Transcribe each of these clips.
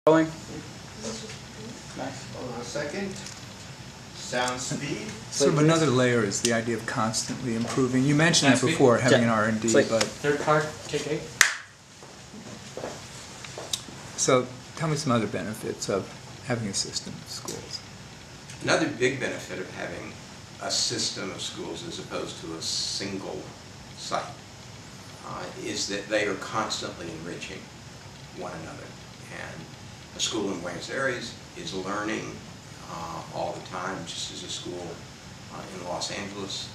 Going? Nice. Hold on a second. Sound speed. Sort of another layer is the idea of constantly improving. You mentioned that before, having an R&D, but... Third card, take 8. So, tell me some other benefits of having a system of schools. Another big benefit of having a system of schools as opposed to a single site is that they are constantly enriching one another. And a school in Buenos Aires is learning all the time, just as a school in Los Angeles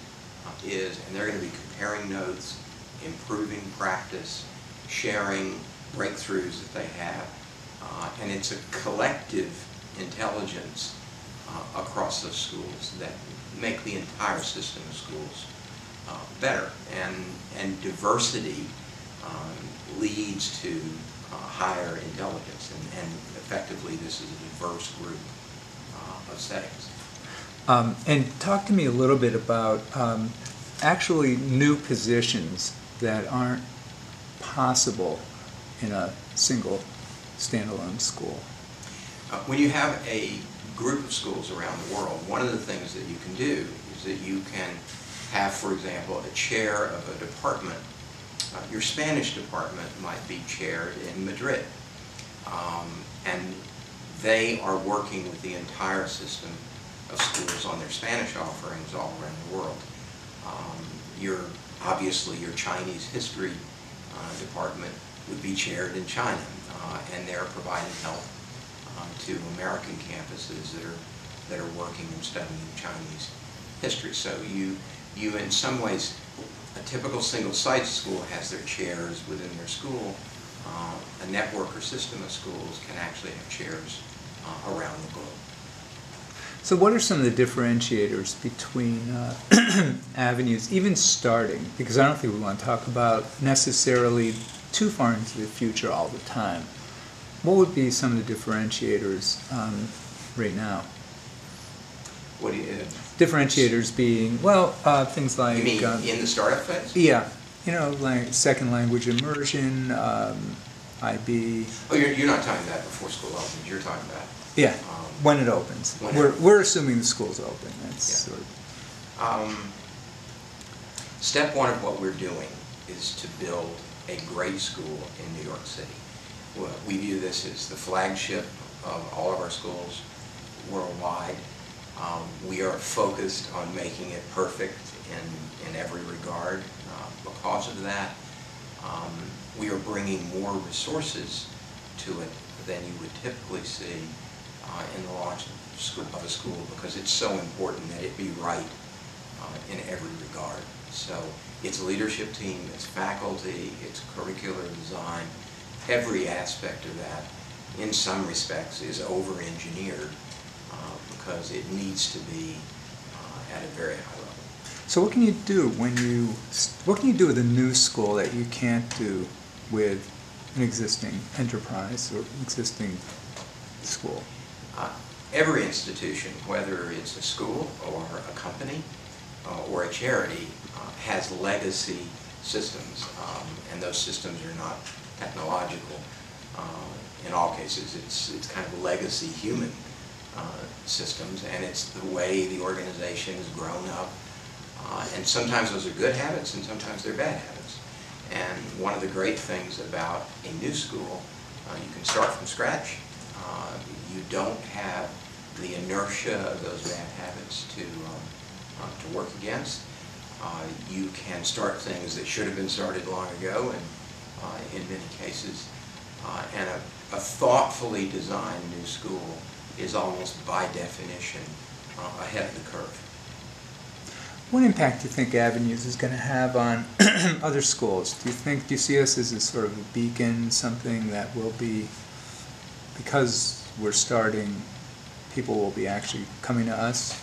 is, and they're going to be comparing notes, improving practice, sharing breakthroughs that they have, and it's a collective intelligence across those schools that make the entire system of schools better. And diversity leads to higher intelligence, and effectively this is a diverse group of settings. And talk to me a little bit about actually new positions that aren't possible in a single standalone school. When you have a group of schools around the world, one of the things that you can do is that you can have, for example, a chair of a department. Your Spanish department might be chaired in Madrid, and they are working with the entire system of schools on their Spanish offerings all around the world. Obviously your Chinese history department would be chaired in China, and they're providing help to American campuses that are working and studying Chinese history. So you in some ways, a typical single-site school has their chairs within their school. A network or system of schools can actually have chairs around the globe. So what are some of the differentiators between avenues, even starting? Because I don't think we want to talk about necessarily too far into the future all the time. What would be some of the differentiators right now? What do you... Differentiators being, well, things like... You mean in the startup phase? Yeah. You know, like second language immersion, IB... Oh, you're not talking about before school opens, you're talking about... Yeah, when it opens. We're assuming the school's open. That's yeah. Sort of... Step one of what we're doing is to build a great school in New York City. We view this as the flagship of all of our schools worldwide. We are focused on making it perfect in every regard. Because of that, we are bringing more resources to it than you would typically see in the launch of a school, because it's so important that it be right in every regard. So its leadership team, its faculty, its curricular design, every aspect of that, in some respects, is over-engineered because it needs to be at a very high level. So what can you do what can you do with a new school that you can't do with an existing enterprise or existing school? Every institution, whether it's a school or a company or a charity, has legacy systems, and those systems are not technological. In all cases, it's kind of legacy human systems, and it's the way the organization has grown up. And sometimes those are good habits, and sometimes they're bad habits. And one of the great things about a new school, you can start from scratch. You don't have the inertia of those bad habits to work against. You can start things that should have been started long ago, and in many cases. And a thoughtfully designed new school is almost by definition ahead of the curve. What impact do you think Avenues is going to have on other schools? Do you see us as a sort of a beacon, something that will be, because we're starting, people will be actually coming to us?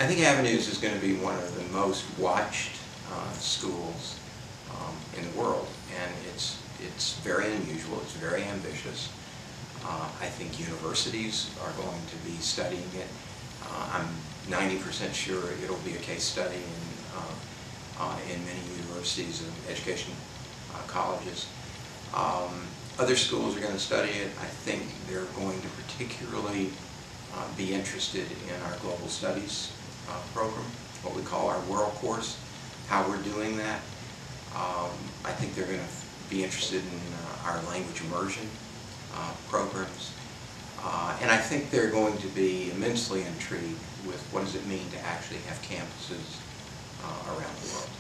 I think Avenues is going to be one of the most watched schools in the world, and it's very unusual, it's very ambitious. I think universities are going to be studying it. I'm 90% sure it'll be a case study in many universities and education colleges. Other schools are going to study it. I think they're particularly be interested in our Global Studies program, what we call our World Course, how we're doing that. I think they're going to be interested in our language immersion programs. And I think they're going to be immensely intrigued with what does it mean to actually have campuses around the world.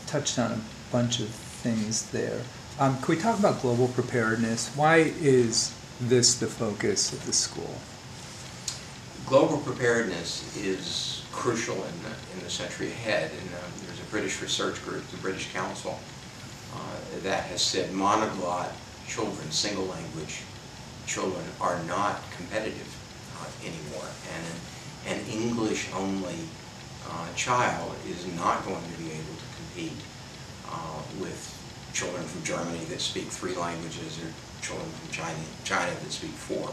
Touched on a bunch of things there. Can we talk about global preparedness? Why is this the focus of the school? Global preparedness is crucial in the century ahead, and there's a British research group, the British Council, that has said monoglot children, single language children, are not competitive anymore, and an English-only child is not going to be able to compete with children from Germany that speak 3 languages or children from China that speak 4.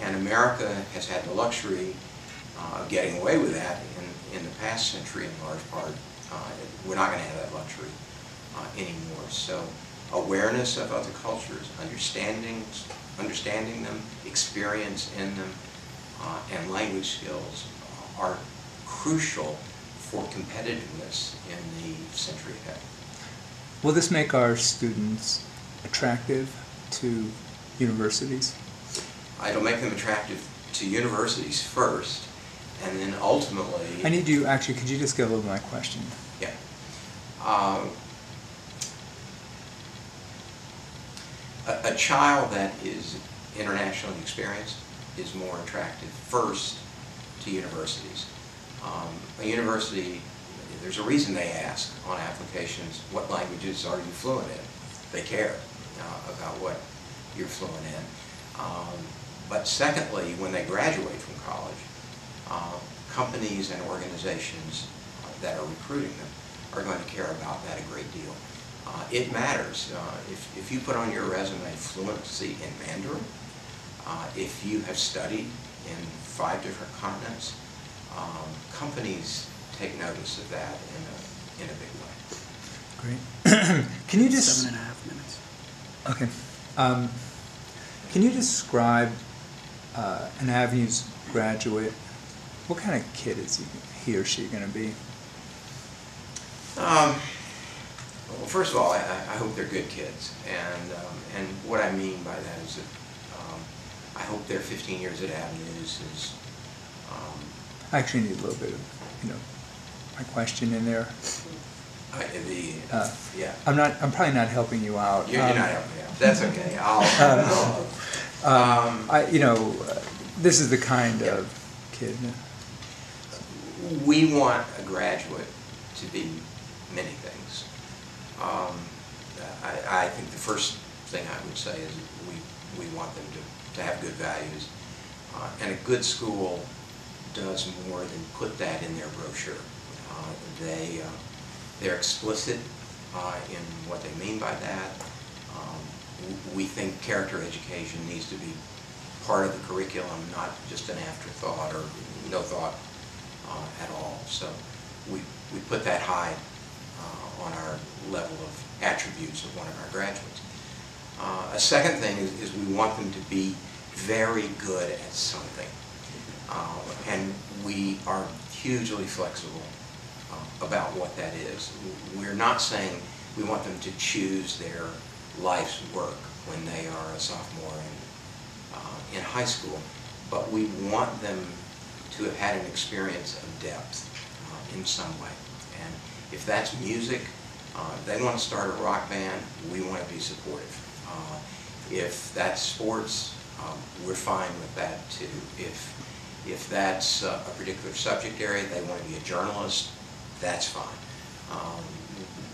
And America has had the luxury of getting away with that in the past century in large part. We're not going to have that luxury anymore. So awareness of other cultures, understanding them, experience in them, and language skills are crucial for competitiveness in the century ahead. Will this make our students attractive to universities? It'll make them attractive to universities first, and then ultimately... I need you, actually, could you just go over my question? Yeah. A child that is internationally experienced is more attractive first to universities. A university, there's a reason they ask on applications, what languages are you fluent in? They care about what you're fluent in. But secondly, when they graduate from college, companies and organizations that are recruiting them are going to care about that a great deal. It matters. If you put on your resume fluency in Mandarin, if you have studied in 5 different continents, companies take notice of that in a big way. Great. Can you just... 7.5 minutes. Okay. Can you describe an Avenues graduate? What kind of kid is he or she going to be? Well, first of all, I hope they're good kids, and what I mean by that is that I hope their 15 years at Avenues is... I actually need a little bit of, my question in there. Yeah. I'm probably not helping you out. You're not helping me out. That's okay. This is the kind of kid. We want a graduate to be many things. I think the first thing I would say is we want them to have good values. And a good school does more than put that in their brochure. They're explicit in what they mean by that. We think character education needs to be part of the curriculum, not just an afterthought or no thought at all. So we put that high on our level of attributes of one of our graduates. A second thing is we want them to be very good at something. And we are hugely flexible about what that is. We're not saying we want them to choose their life's work when they are a sophomore in high school, but we want them to have had an experience of depth in some way. And if that's music, they want to start a rock band, we want to be supportive. If that's sports, we're fine with that too. If that's a particular subject area, they want to be a journalist, that's fine.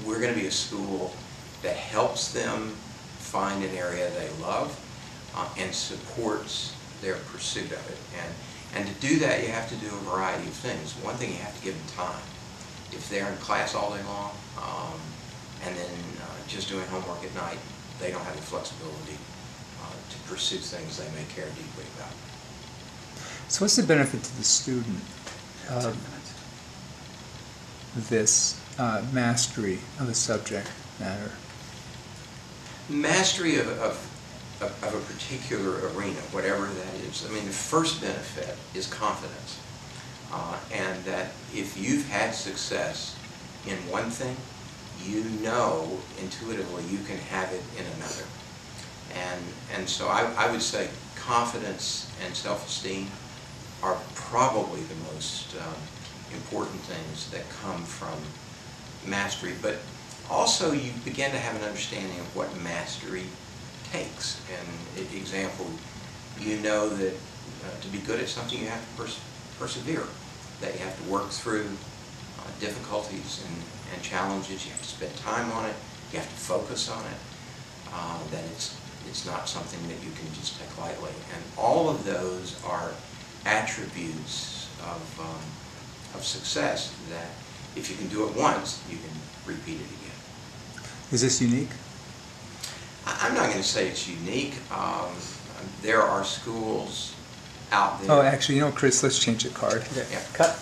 We're going to be a school that helps them find an area they love and supports their pursuit of it. And to do that, you have to do a variety of things. One thing, you have to give them time. If they're in class all day long and then just doing homework at night, they don't have the flexibility to pursue things they may care deeply about. So what's the benefit to the student of this mastery of a subject matter? Mastery of a particular arena, whatever that is. I mean, the first benefit is confidence. And that if you've had success in one thing, you know intuitively you can have it in another. And so I would say confidence and self-esteem are probably the most important things that come from mastery. But also you begin to have an understanding of what mastery takes. And example, you know that to be good at something you have to persevere, that you have to work through difficulties and challenges, you have to spend time on it, you have to focus on it, that it's not something that you can just take lightly. And all of those are attributes of success that if you can do it once, you can repeat it again. Is this unique? I'm not going to say it's unique. There are schools out there. Oh, actually, you know, Chris, let's change the card. Yeah. Cut.